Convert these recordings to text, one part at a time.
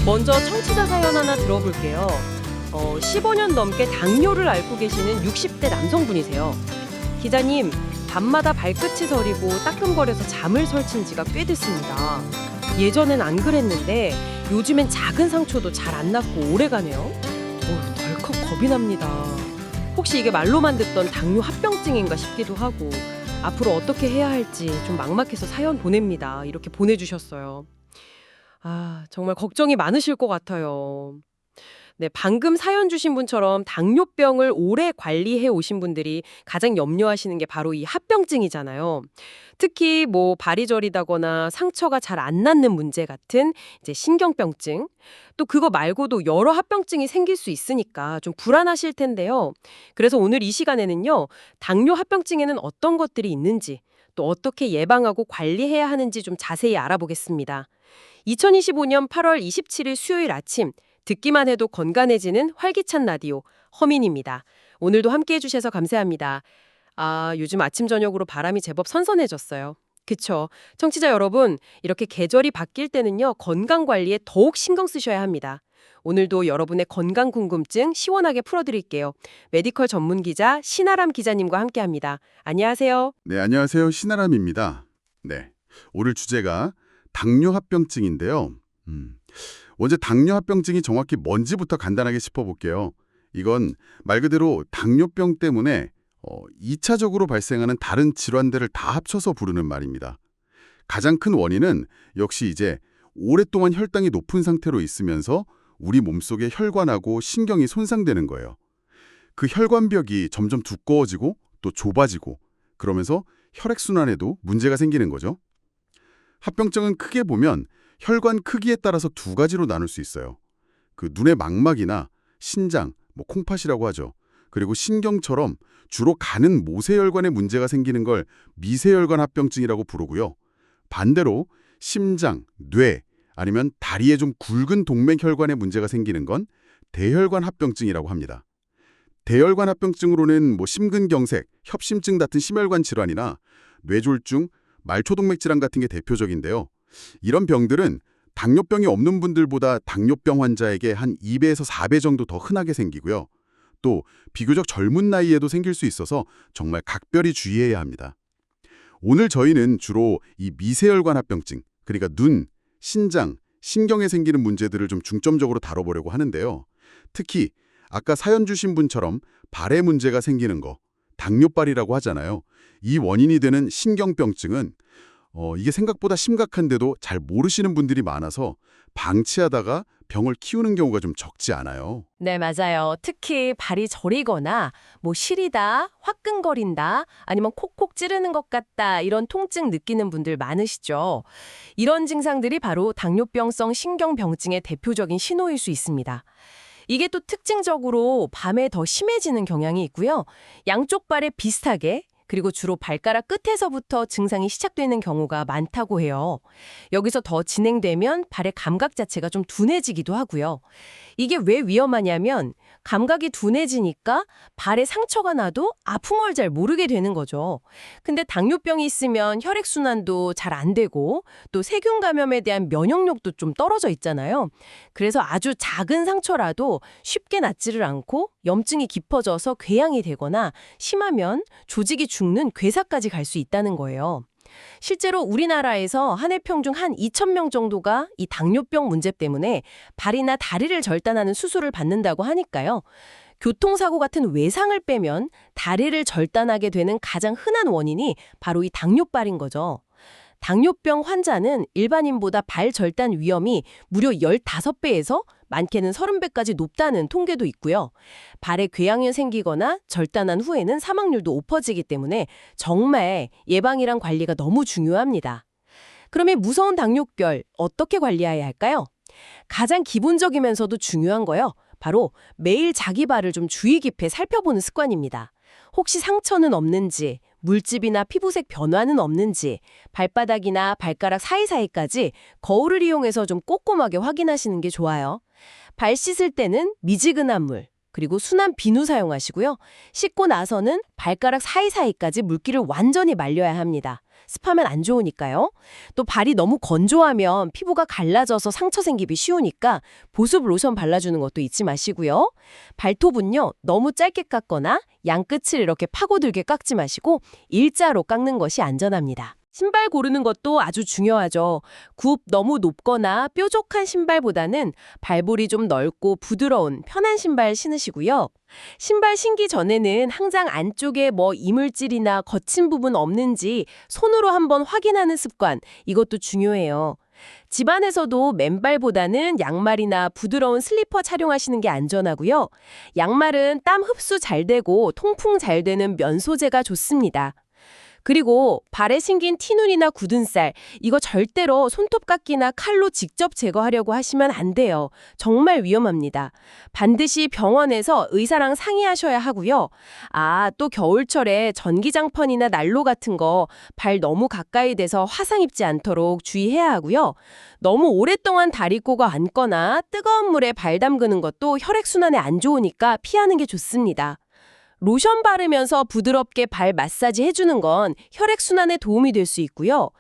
먼저 청취자 사연 하나 들어볼게요. 15년 넘게 당뇨를 앓고 계시는 60대 남성분이세요. 기자님, 밤마다 발끝이 서리고 따끔거려서 잠을 설친 지가 꽤 됐습니다. 예전엔 안 그랬는데 요즘엔 작은 상처도 잘 안 낫고 오래가네요. 덜컥 겁이 납니다. 혹시 이게 말로만 듣던 당뇨 합병증인가 싶기도 하고 앞으로 어떻게 해야 할지 좀 막막해서 사연 보냅니다. 이렇게 보내주셨어요. 정말 걱정이 많으실 것 같아요. 네, 방금 사연 주신 분처럼 당뇨병을 오래 관리해 오신 분들이 가장 염려하시는 게 바로 이 합병증이잖아요. 특히 뭐 발이 저리다거나 상처가 잘 안 낫는 문제 같은 이제 신경병증, 또 그거 말고도 여러 합병증이 생길 수 있으니까 좀 불안하실 텐데요. 그래서 오늘 이 시간에는요, 당뇨 합병증에는 어떤 것들이 있는지, 또 어떻게 예방하고 관리해야 하는지 좀 자세히 알아보겠습니다. 2025년 8월 27일 수요일 아침, 듣기만 해도 건강해지는 활기찬 라디오 허민입니다. 오늘도 함께해 주셔서 감사합니다. 요즘 아침 저녁으로 바람이 제법 선선해졌어요. 그쵸? 청취자 여러분, 이렇게 계절이 바뀔 때는요, 건강 관리에 더욱 신경 쓰셔야 합니다. 오늘도 여러분의 건강 궁금증 시원하게 풀어드릴게요. 메디컬 전문 기자 신아람 기자님과 함께합니다. 안녕하세요. 네, 안녕하세요. 신아람입니다. 네, 오늘 주제가 당뇨합병증인데요. 먼저 당뇨합병증이 정확히 뭔지부터 간단하게 짚어볼게요. 이건 말 그대로 당뇨병 때문에 2차적으로 발생하는 다른 질환들을 다 합쳐서 부르는 말입니다. 가장 큰 원인은 역시 이제 오랫동안 혈당이 높은 상태로 있으면서 우리 몸속의 혈관하고 신경이 손상되는 거예요. 그 혈관벽이 점점 두꺼워지고 또 좁아지고 그러면서 혈액순환에도 문제가 생기는 거죠. 합병증은 크게 보면 혈관 크기에 따라서 두 가지로 나눌 수 있어요. 그 눈의 망막이나 신장, 콩팥이라고 하죠. 그리고 신경처럼 주로 가는 모세혈관에 문제가 생기는 걸 미세혈관 합병증이라고 부르고요. 반대로 심장, 뇌, 아니면 다리에 좀 굵은 동맥혈관에 문제가 생기는 건 대혈관 합병증이라고 합니다. 대혈관 합병증으로는 심근경색, 협심증 같은 심혈관 질환이나 뇌졸중, 말초동맥 질환 같은 게 대표적인데요. 이런 병들은 당뇨병이 없는 분들보다 당뇨병 환자에게 한 2배에서 4배 정도 더 흔하게 생기고요. 또 비교적 젊은 나이에도 생길 수 있어서 정말 각별히 주의해야 합니다. 오늘 저희는 주로 이 미세혈관 합병증, 그러니까 눈, 신장, 신경에 생기는 문제들을 좀 중점적으로 다뤄보려고 하는데요. 특히 아까 사연 주신 분처럼 발에 문제가 생기는 거, 당뇨발이라고 하잖아요. 이 원인이 되는 신경병증은 이게 생각보다 심각한데도 잘 모르시는 분들이 많아서 방치하다가 병을 키우는 경우가 좀 적지 않아요. 네, 맞아요. 특히 발이 저리거나 시리다, 화끈거린다, 아니면 콕콕 찌르는 것 같다 이런 통증 느끼는 분들 많으시죠. 이런 증상들이 바로 당뇨병성 신경병증의 대표적인 신호일 수 있습니다. 이게 또 특징적으로 밤에 더 심해지는 경향이 있고요. 양쪽 발에 비슷하게 그리고 주로 발가락 끝에서부터 증상이 시작되는 경우가 많다고 해요. 여기서 더 진행되면 발의 감각 자체가 좀 둔해지기도 하고요. 이게 왜 위험하냐면 감각이 둔해지니까 발에 상처가 나도 아픈 걸 잘 모르게 되는 거죠. 근데 당뇨병이 있으면 혈액순환도 잘 안 되고 또 세균 감염에 대한 면역력도 좀 떨어져 있잖아요. 그래서 아주 작은 상처라도 쉽게 낫지를 않고 염증이 깊어져서 궤양이 되거나 심하면 조직이 죽는 괴사까지 갈 수 있다는 거예요. 실제로 우리나라에서 한 해 평균 한 2,000명 정도가 이 당뇨병 문제 때문에 발이나 다리를 절단하는 수술을 받는다고 하니까요. 교통사고 같은 외상을 빼면 다리를 절단하게 되는 가장 흔한 원인이 바로 이 당뇨발인 거죠. 당뇨병 환자는 일반인보다 발 절단 위험이 무려 15배에서 많게는 30배까지 높다는 통계도 있고요. 발에 궤양이 생기거나 절단한 후에는 사망률도 높아지기 때문에 정말 예방이랑 관리가 너무 중요합니다. 그러면 무서운 당뇨병 어떻게 관리해야 할까요? 가장 기본적이면서도 중요한 거요. 바로 매일 자기 발을 좀 주의 깊게 살펴보는 습관입니다. 혹시 상처는 없는지, 물집이나 피부색 변화는 없는지, 발바닥이나 발가락 사이사이까지 거울을 이용해서 좀 꼼꼼하게 확인하시는 게 좋아요. 발 씻을 때는 미지근한 물, 그리고 순한 비누 사용하시고요. 씻고 나서는 발가락 사이사이까지 물기를 완전히 말려야 합니다. 습하면 안 좋으니까요. 또 발이 너무 건조하면 피부가 갈라져서 상처 생기기 쉬우니까 보습 로션 발라주는 것도 잊지 마시고요. 발톱은요, 너무 짧게 깎거나 양끝을 이렇게 파고들게 깎지 마시고 일자로 깎는 것이 안전합니다. 신발 고르는 것도 아주 중요하죠. 굽 너무 높거나 뾰족한 신발보다는 발볼이 좀 넓고 부드러운 편한 신발 신으시고요. 신발 신기 전에는 항상 안쪽에 이물질이나 거친 부분 없는지 손으로 한번 확인하는 습관, 이것도 중요해요. 집안에서도 맨발보다는 양말이나 부드러운 슬리퍼 착용하시는 게 안전하고요. 양말은 땀 흡수 잘 되고 통풍 잘 되는 면 소재가 좋습니다. 그리고 발에 생긴 티눈이나 굳은 살, 이거 절대로 손톱깎이나 칼로 직접 제거하려고 하시면 안 돼요. 정말 위험합니다. 반드시 병원에서 의사랑 상의하셔야 하고요. 또 겨울철에 전기장판이나 난로 같은 거 발 너무 가까이 대서 화상 입지 않도록 주의해야 하고요. 너무 오랫동안 다리꼬가 앉거나 뜨거운 물에 발 담그는 것도 혈액순환에 안 좋으니까 피하는 게 좋습니다. 로션 바르면서 부드럽게 발 마사지 해주는 건 혈액순환에 도움이 될 수 있고요.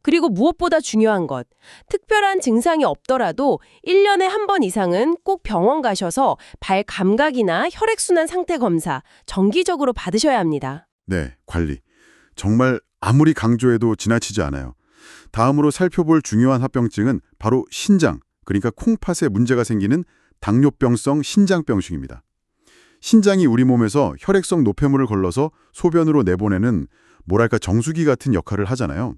그리고 무엇보다 중요한 것, 특별한 증상이 없더라도 1년에 한 번 이상은 꼭 병원 가셔서 발 감각이나 혈액순환 상태 검사 정기적으로 받으셔야 합니다. 네, 관리. 정말 아무리 강조해도 지나치지 않아요. 다음으로 살펴볼 중요한 합병증은 바로 신장, 그러니까 콩팥에 문제가 생기는 당뇨병성 신장병증입니다. 신장이 우리 몸에서 혈액성 노폐물을 걸러서 소변으로 내보내는 정수기 같은 역할을 하잖아요.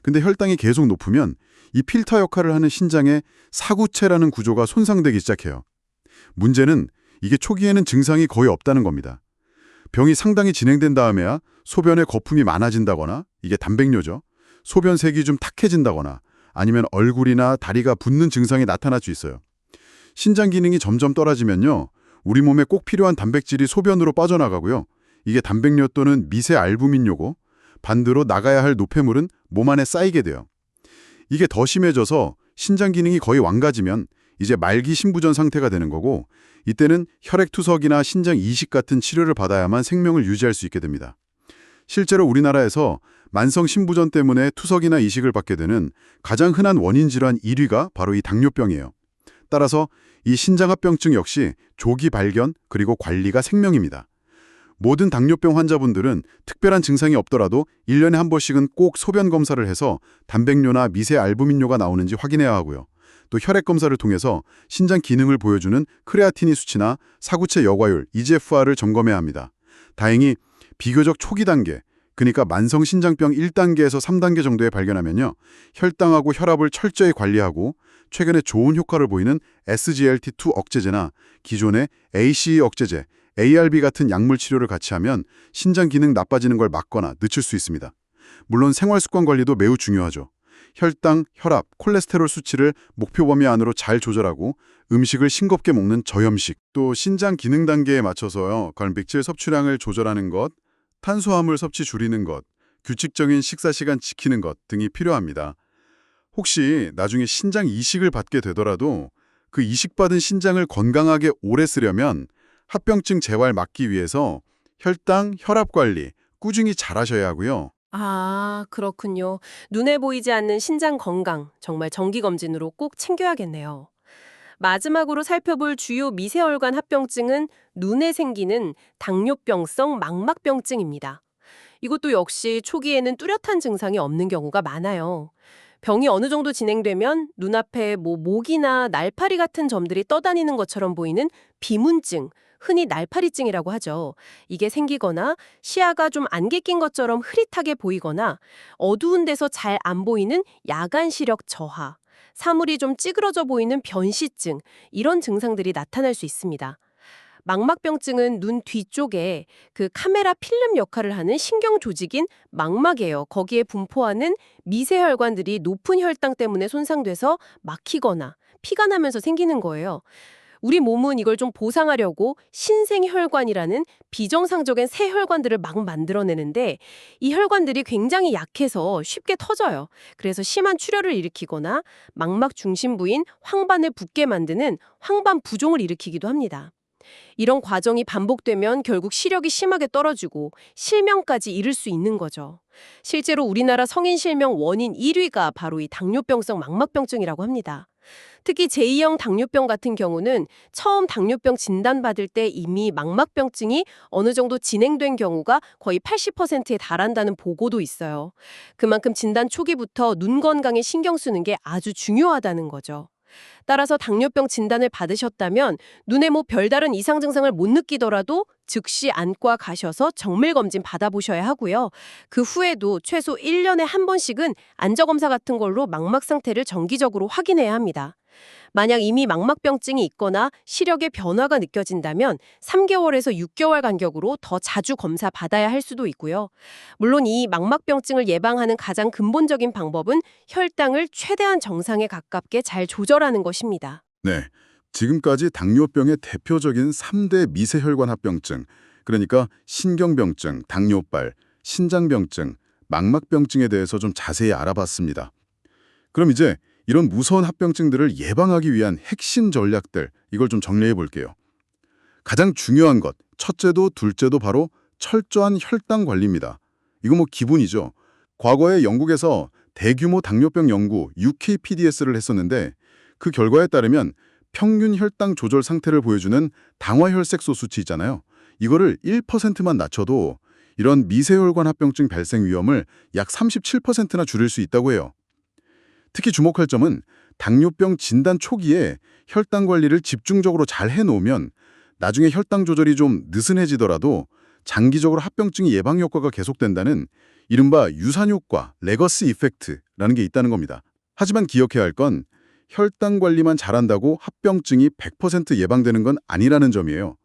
근데 혈당이 계속 높으면 이 필터 역할을 하는 신장의 사구체라는 구조가 손상되기 시작해요. 문제는 이게 초기에는 증상이 거의 없다는 겁니다. 병이 상당히 진행된 다음에야 소변에 거품이 많아진다거나, 이게 단백뇨죠. 소변색이 좀 탁해진다거나, 아니면 얼굴이나 다리가 붓는 증상이 나타날 수 있어요. 신장 기능이 점점 떨어지면요, 우리 몸에 꼭 필요한 단백질이 소변으로 빠져나가고요. 이게 단백뇨 또는 미세 알부민뇨고, 반대로 나가야 할 노폐물은 몸 안에 쌓이게 돼요. 이게 더 심해져서 신장 기능이 거의 망가지면 이제 말기 신부전 상태가 되는 거고, 이때는 혈액투석이나 신장 이식 같은 치료를 받아야만 생명을 유지할 수 있게 됩니다. 실제로 우리나라에서 만성 신부전 때문에 투석이나 이식을 받게 되는 가장 흔한 원인 질환 1위가 바로 이 당뇨병이에요. 따라서 이 신장합병증 역시 조기 발견 그리고 관리가 생명입니다. 모든 당뇨병 환자분들은 특별한 증상이 없더라도 1년에 한 번씩은 꼭 소변 검사를 해서 단백뇨나 미세 알부민뇨가 나오는지 확인해야 하고요. 또 혈액 검사를 통해서 신장 기능을 보여주는 크레아티닌 수치나 사구체 여과율, EGFR을 점검해야 합니다. 다행히 비교적 초기 단계, 그러니까 만성 신장병 1단계에서 3단계 정도에 발견하면요, 혈당하고 혈압을 철저히 관리하고 최근에 좋은 효과를 보이는 SGLT2 억제제나 기존의 ACE 억제제, ARB 같은 약물 치료를 같이 하면 신장 기능 나빠지는 걸 막거나 늦출 수 있습니다. 물론 생활 습관 관리도 매우 중요하죠. 혈당, 혈압, 콜레스테롤 수치를 목표 범위 안으로 잘 조절하고 음식을 싱겁게 먹는 저염식, 또 신장 기능 단계에 맞춰서요, 단백질 섭취량을 조절하는 것, 탄수화물 섭취 줄이는 것, 규칙적인 식사 시간 지키는 것 등이 필요합니다. 혹시 나중에 신장 이식을 받게 되더라도 그 이식받은 신장을 건강하게 오래 쓰려면 합병증 재활 막기 위해서 혈당, 혈압 관리 꾸준히 잘 하셔야 하고요. 그렇군요. 눈에 보이지 않는 신장 건강, 정말 정기검진으로 꼭 챙겨야겠네요. 마지막으로 살펴볼 주요 미세혈관 합병증은 눈에 생기는 당뇨병성 망막병증입니다. 이것도 역시 초기에는 뚜렷한 증상이 없는 경우가 많아요. 병이 어느 정도 진행되면 눈앞에 목이나 날파리 같은 점들이 떠다니는 것처럼 보이는 비문증, 흔히 날파리증이라고 하죠. 이게 생기거나 시야가 좀 안개 낀 것처럼 흐릿하게 보이거나 어두운 데서 잘 안 보이는 야간 시력 저하, 사물이 좀 찌그러져 보이는 변시증, 이런 증상들이 나타날 수 있습니다. 망막병증은 눈 뒤쪽에 그 카메라 필름 역할을 하는 신경 조직인 망막이에요. 거기에 분포하는 미세혈관들이 높은 혈당 때문에 손상돼서 막히거나 피가 나면서 생기는 거예요. 우리 몸은 이걸 좀 보상하려고 신생혈관이라는 비정상적인 새 혈관들을 막 만들어내는데 이 혈관들이 굉장히 약해서 쉽게 터져요. 그래서 심한 출혈을 일으키거나 망막 중심 부인 황반을 붓게 만드는 황반 부종을 일으키기도 합니다. 이런 과정이 반복되면 결국 시력이 심하게 떨어지고 실명까지 이를 수 있는 거죠. 실제로 우리나라 성인 실명 원인 1위가 바로 이 당뇨병성 망막병증이라고 합니다. 특히 제2형 당뇨병 같은 경우는 처음 당뇨병 진단받을 때 이미 망막병증이 어느 정도 진행된 경우가 거의 80%에 달한다는 보고도 있어요. 그만큼 진단 초기부터 눈 건강에 신경 쓰는 게 아주 중요하다는 거죠. 따라서 당뇨병 진단을 받으셨다면 눈에 뭐 별다른 이상 증상을 못 느끼더라도 즉시 안과 가셔서 정밀 검진 받아보셔야 하고요. 그 후에도 최소 1년에 한 번씩은 안저검사 같은 걸로 망막 상태를 정기적으로 확인해야 합니다. 만약 이미 망막병증이 있거나 시력의 변화가 느껴진다면 3개월에서 6개월 간격으로 더 자주 검사 받아야 할 수도 있고요. 물론 이 망막병증을 예방하는 가장 근본적인 방법은 혈당을 최대한 정상에 가깝게 잘 조절하는 것입니다. 네, 지금까지 당뇨병의 대표적인 3대 미세혈관 합병증, 그러니까 신경병증, 당뇨발, 신장병증, 망막병증에 대해서 좀 자세히 알아봤습니다. 그럼 이제 이런 무서운 합병증들을 예방하기 위한 핵심 전략들, 이걸 좀 정리해 볼게요. 가장 중요한 것, 첫째도 둘째도 바로 철저한 혈당 관리입니다. 이거 뭐 기본이죠. 과거에 영국에서 대규모 당뇨병 연구 UKPDS를 했었는데 그 결과에 따르면 평균 혈당 조절 상태를 보여주는 당화혈색소 수치 있잖아요. 이거를 1%만 낮춰도 이런 미세혈관 합병증 발생 위험을 약 37%나 줄일 수 있다고 해요. 특히 주목할 점은 당뇨병 진단 초기에 혈당 관리를 집중적으로 잘 해놓으면 나중에 혈당 조절이 좀 느슨해지더라도 장기적으로 합병증의 예방 효과가 계속된다는 이른바 유산 효과, 레거시 이펙트라는 게 있다는 겁니다. 하지만 기억해야 할 건 혈당 관리만 잘한다고 합병증이 100% 예방되는 건 아니라는 점이에요.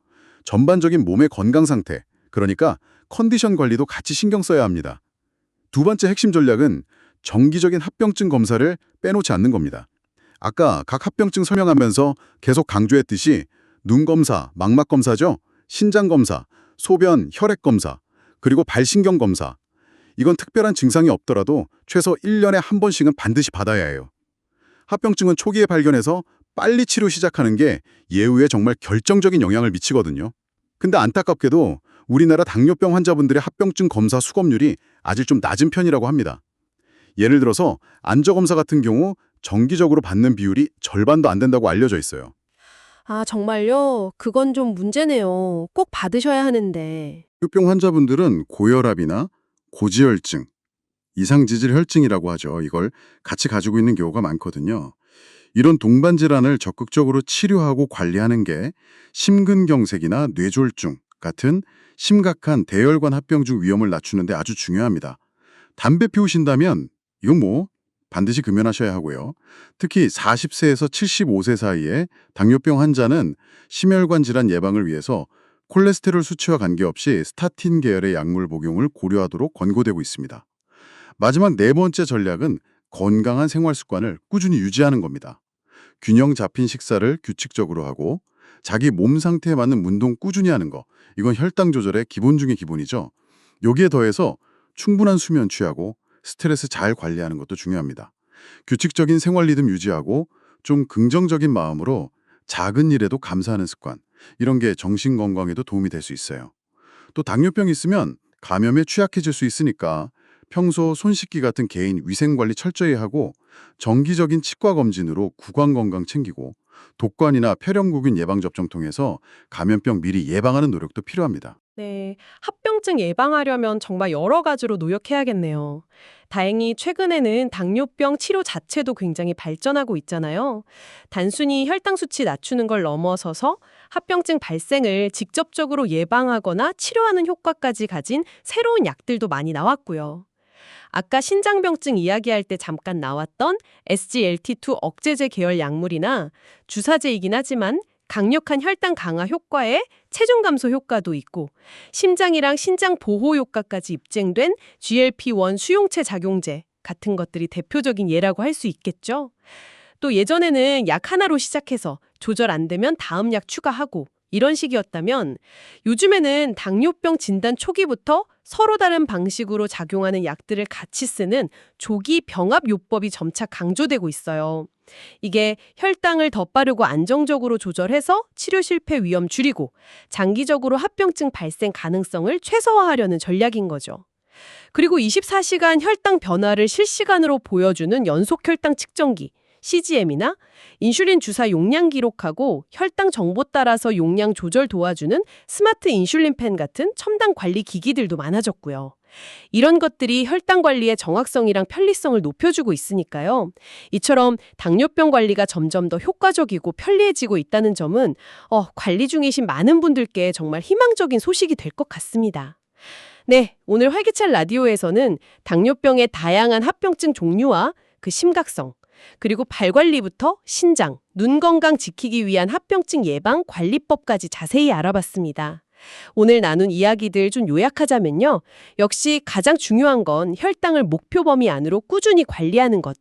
전반적인 몸의 건강 상태, 그러니까 컨디션 관리도 같이 신경 써야 합니다. 두 번째 핵심 전략은 정기적인 합병증 검사를 빼놓지 않는 겁니다. 아까 각 합병증 설명하면서 계속 강조했듯이 눈 검사, 망막 검사죠, 신장 검사, 소변, 혈액 검사, 그리고 발신경 검사. 이건 특별한 증상이 없더라도 최소 1년에 한 번씩은 반드시 받아야 해요. 합병증은 초기에 발견해서 빨리 치료 시작하는 게 예후에 정말 결정적인 영향을 미치거든요. 근데 안타깝게도 우리나라 당뇨병 환자분들의 합병증 검사 수검률이 아직 좀 낮은 편이라고 합니다. 예를 들어서 안저검사 같은 경우 정기적으로 받는 비율이 절반도 안 된다고 알려져 있어요. 아, 정말요? 그건 좀 문제네요. 꼭 받으셔야 하는데. 당뇨병 환자분들은 고혈압이나 고지혈증, 이상지질혈증이라고 하죠. 이걸 같이 가지고 있는 경우가 많거든요. 이런 동반 질환을 적극적으로 치료하고 관리하는 게 심근경색이나 뇌졸중 같은 심각한 대혈관 합병증 위험을 낮추는 데 아주 중요합니다. 담배 피우신다면 이건 뭐 반드시 금연하셔야 하고요. 특히 40세에서 75세 사이에 당뇨병 환자는 심혈관 질환 예방을 위해서 콜레스테롤 수치와 관계없이 스타틴 계열의 약물 복용을 고려하도록 권고되고 있습니다. 마지막 네 번째 전략은 건강한 생활 습관을 꾸준히 유지하는 겁니다. 균형 잡힌 식사를 규칙적으로 하고 자기 몸 상태에 맞는 운동 꾸준히 하는 거, 이건 혈당 조절의 기본 중의 기본이죠. 여기에 더해서 충분한 수면 취하고 스트레스 잘 관리하는 것도 중요합니다. 규칙적인 생활 리듬 유지하고 좀 긍정적인 마음으로 작은 일에도 감사하는 습관, 이런 게 정신 건강에도 도움이 될 수 있어요. 또 당뇨병이 있으면 감염에 취약해질 수 있으니까 평소 손 씻기 같은 개인 위생 관리 철저히 하고 정기적인 치과 검진으로 구강 건강 챙기고 독관이나 폐렴구균 예방접종 통해서 감염병 미리 예방하는 노력도 필요합니다. 네, 합병증 예방하려면 정말 여러 가지로 노력해야겠네요. 다행히 최근에는 당뇨병 치료 자체도 굉장히 발전하고 있잖아요. 단순히 혈당 수치 낮추는 걸 넘어서서 합병증 발생을 직접적으로 예방하거나 치료하는 효과까지 가진 새로운 약들도 많이 나왔고요. 아까 신장병증 이야기할 때 잠깐 나왔던 SGLT2 억제제 계열 약물이나 주사제이긴 하지만 강력한 혈당 강화 효과에 체중 감소 효과도 있고 심장이랑 신장 보호 효과까지 입증된 GLP-1 수용체 작용제 같은 것들이 대표적인 예라고 할 수 있겠죠. 또 예전에는 약 하나로 시작해서 조절 안 되면 다음 약 추가하고 이런 식이었다면 요즘에는 당뇨병 진단 초기부터 서로 다른 방식으로 작용하는 약들을 같이 쓰는 조기 병합 요법이 점차 강조되고 있어요. 이게 혈당을 더 빠르고 안정적으로 조절해서 치료 실패 위험 줄이고 장기적으로 합병증 발생 가능성을 최소화하려는 전략인 거죠. 그리고 24시간 혈당 변화를 실시간으로 보여주는 연속 혈당 측정기, CGM이나 인슐린 주사 용량 기록하고 혈당 정보 따라서 용량 조절 도와주는 스마트 인슐린 펜 같은 첨단 관리 기기들도 많아졌고요. 이런 것들이 혈당 관리의 정확성이랑 편리성을 높여주고 있으니까요. 이처럼 당뇨병 관리가 점점 더 효과적이고 편리해지고 있다는 점은 관리 중이신 많은 분들께 정말 희망적인 소식이 될 것 같습니다. 네, 오늘 활기찬 라디오에서는 당뇨병의 다양한 합병증 종류와 그 심각성, 그리고 발 관리부터 신장, 눈 건강 지키기 위한 합병증 예방 관리법까지 자세히 알아봤습니다. 오늘 나눈 이야기들 좀 요약하자면요. 역시 가장 중요한 건 혈당을 목표 범위 안으로 꾸준히 관리하는 것.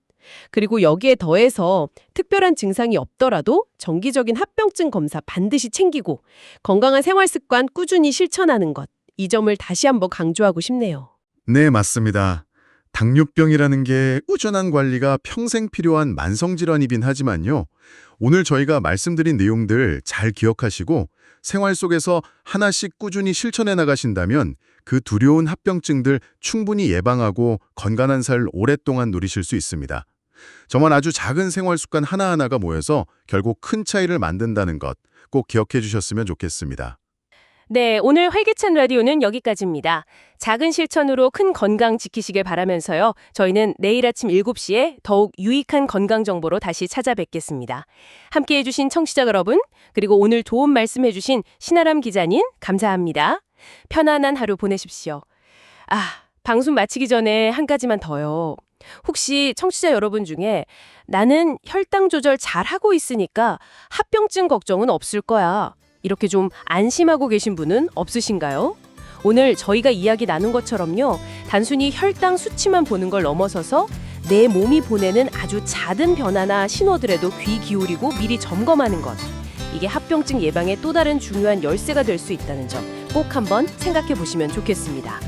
그리고 여기에 더해서 특별한 증상이 없더라도 정기적인 합병증 검사 반드시 챙기고 건강한 생활 습관 꾸준히 실천하는 것. 이 점을 다시 한번 강조하고 싶네요. 네, 맞습니다. 당뇨병이라는 게 꾸준한 관리가 평생 필요한 만성질환이긴 하지만요. 오늘 저희가 말씀드린 내용들 잘 기억하시고 생활 속에서 하나씩 꾸준히 실천해 나가신다면 그 두려운 합병증들 충분히 예방하고 건강한 삶을 오랫동안 누리실 수 있습니다. 저만 아주 작은 생활 습관 하나하나가 모여서 결국 큰 차이를 만든다는 것 꼭 기억해 주셨으면 좋겠습니다. 네, 오늘 활기찬 라디오는 여기까지입니다. 작은 실천으로 큰 건강 지키시길 바라면서요. 저희는 내일 아침 7시에 더욱 유익한 건강 정보로 다시 찾아뵙겠습니다. 함께해 주신 청취자 여러분, 그리고 오늘 도움 말씀해 주신 신아람 기자님 감사합니다. 편안한 하루 보내십시오. 방송 마치기 전에 한 가지만 더요. 혹시 청취자 여러분 중에 나는 혈당 조절 잘하고 있으니까 합병증 걱정은 없을 거야. 이렇게 좀 안심하고 계신 분은 없으신가요? 오늘 저희가 이야기 나눈 것처럼요. 단순히 혈당 수치만 보는 걸 넘어서서 내 몸이 보내는 아주 작은 변화나 신호들에도 귀 기울이고 미리 점검하는 것. 이게 합병증 예방의 또 다른 중요한 열쇠가 될 수 있다는 점 꼭 한번 생각해 보시면 좋겠습니다.